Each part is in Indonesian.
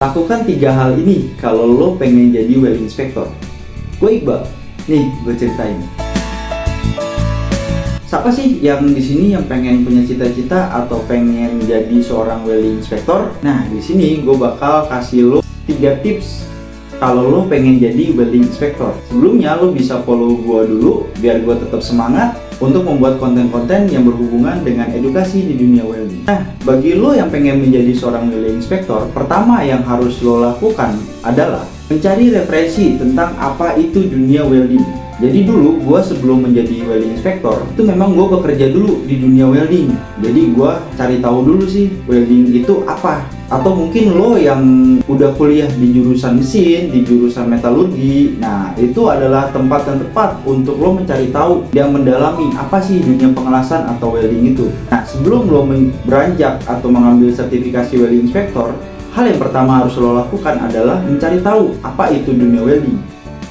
Lakukan 3 hal ini kalau lo pengen jadi welding inspector. Gue Iqbal. Nih, gue ceritain. Siapa sih yang di sini yang pengen punya cita-cita atau pengen jadi seorang welding inspector? Nah, di sini gue bakal kasih lo 3 tips kalau lo pengen jadi welding inspector. Sebelumnya lo bisa follow gue dulu biar gue tetap semangat untuk membuat konten-konten yang berhubungan dengan edukasi di dunia welding. Nah, bagi lo yang pengen menjadi seorang welding inspector, pertama yang harus lo lakukan adalah mencari referensi tentang apa itu dunia welding. Jadi dulu gue sebelum menjadi welding inspector itu memang gue bekerja dulu di dunia welding. Jadi gue cari tahu dulu sih welding itu apa. Atau mungkin lo yang udah kuliah di jurusan mesin, di jurusan metalurgi, nah itu adalah tempat yang tepat untuk lo mencari tahu dan mendalami apa sih dunia pengelasan atau welding itu. Nah, sebelum lo beranjak atau mengambil sertifikasi welding inspector, hal yang pertama harus lo lakukan adalah mencari tahu apa itu dunia welding.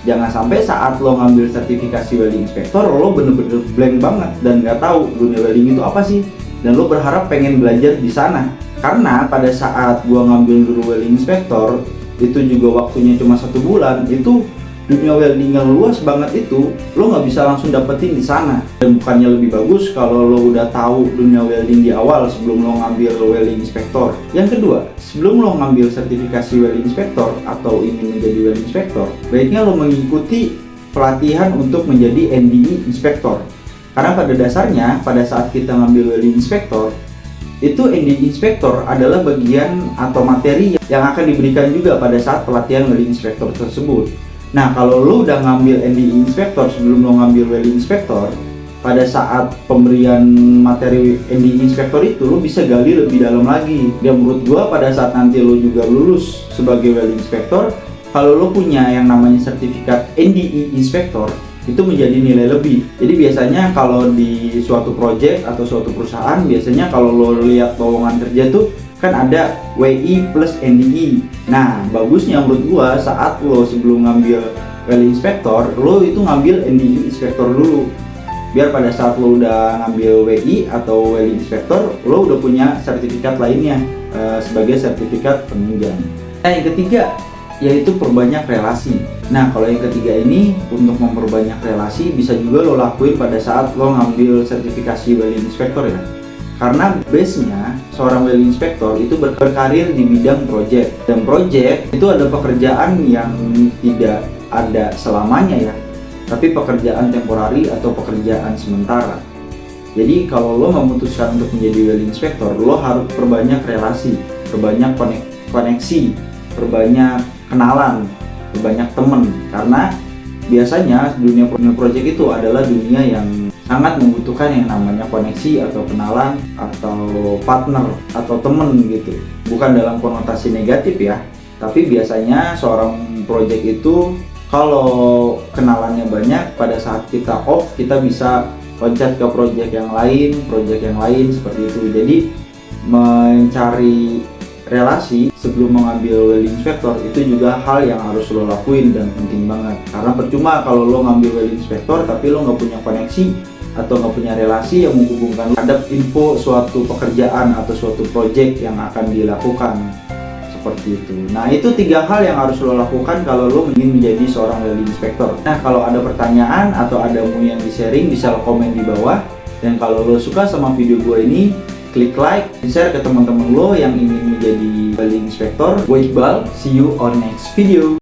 Jangan sampai saat lo ngambil sertifikasi welding inspector, lo bener-bener blank banget dan nggak tahu dunia welding itu apa sih, dan lo berharap pengen belajar di sana. Karena pada saat gua ngambil dulu welding inspector, itu juga waktunya cuma 1 bulan, itu dunia welding yang luas banget itu lo nggak bisa langsung dapetin di sana. Dan bukannya lebih bagus kalau lo udah tahu dunia welding di awal sebelum lo ngambil welding inspector. Yang kedua, sebelum lo ngambil sertifikasi welding inspector atau ingin menjadi welding inspector, baiknya lo mengikuti pelatihan untuk menjadi NDE inspector. Karena pada dasarnya pada saat kita ngambil welding inspector, itu NDE inspector adalah bagian atau materi yang akan diberikan juga pada saat pelatihan welding inspector tersebut. Nah, kalau lo udah ngambil NDE inspector sebelum lo ngambil welding inspector, pada saat pemberian materi NDE inspector itu lo bisa gali lebih dalam lagi. Dan menurut gua pada saat nanti lo juga lulus sebagai welding inspector, kalau lo punya yang namanya sertifikat NDE inspector, itu menjadi nilai lebih. Jadi biasanya kalau di suatu project atau suatu perusahaan, biasanya kalau lo lihat lowongan kerja tuh kan ada WI plus NDE. Nah, bagusnya menurut gua saat lo sebelum ngambil welding inspector, lo itu ngambil NDE inspector dulu. Biar pada saat lo udah ngambil WI atau welding inspector, lo udah punya sertifikat lainnya sebagai sertifikat penunjang. Nah, yang ketiga yaitu perbanyak relasi. Nah, kalau yang ketiga ini untuk memperbanyak relasi bisa juga lo lakuin pada saat lo ngambil sertifikasi welding inspector ya. Karena base-nya seorang welding inspector itu berkarir di bidang project. Dan project itu ada pekerjaan yang tidak ada selamanya ya, tapi pekerjaan temporari atau pekerjaan sementara. Jadi kalau lo memutuskan untuk menjadi welding inspector, lo harus perbanyak relasi, perbanyak koneksi, perbanyak kenalan, perbanyak temen. Karena biasanya dunia project itu adalah dunia yang sangat membutuhkan yang namanya koneksi atau kenalan atau partner atau temen gitu. Bukan dalam konotasi negatif ya, tapi biasanya seorang project itu kalau kenalannya banyak, pada saat kita off kita bisa loncat ke project yang lain seperti itu. Jadi mencari relasi sebelum mengambil welding inspector itu juga hal yang harus lo lakuin dan penting banget. Karena percuma kalau lo ngambil welding inspector tapi lo nggak punya koneksi atau nggak punya relasi yang menghubungkan terhadap info suatu pekerjaan atau suatu project yang akan dilakukan seperti itu. Nah, itu 3 hal yang harus lo lakukan kalau lo ingin menjadi seorang welding inspector. Nah, kalau ada pertanyaan atau ada mau yang di-sharing bisa lo komen di bawah. Dan kalau lo suka sama video gue ini, klik like, share ke teman-teman lo yang ingin menjadi welding inspector. Gue Iqbal, see you on next video.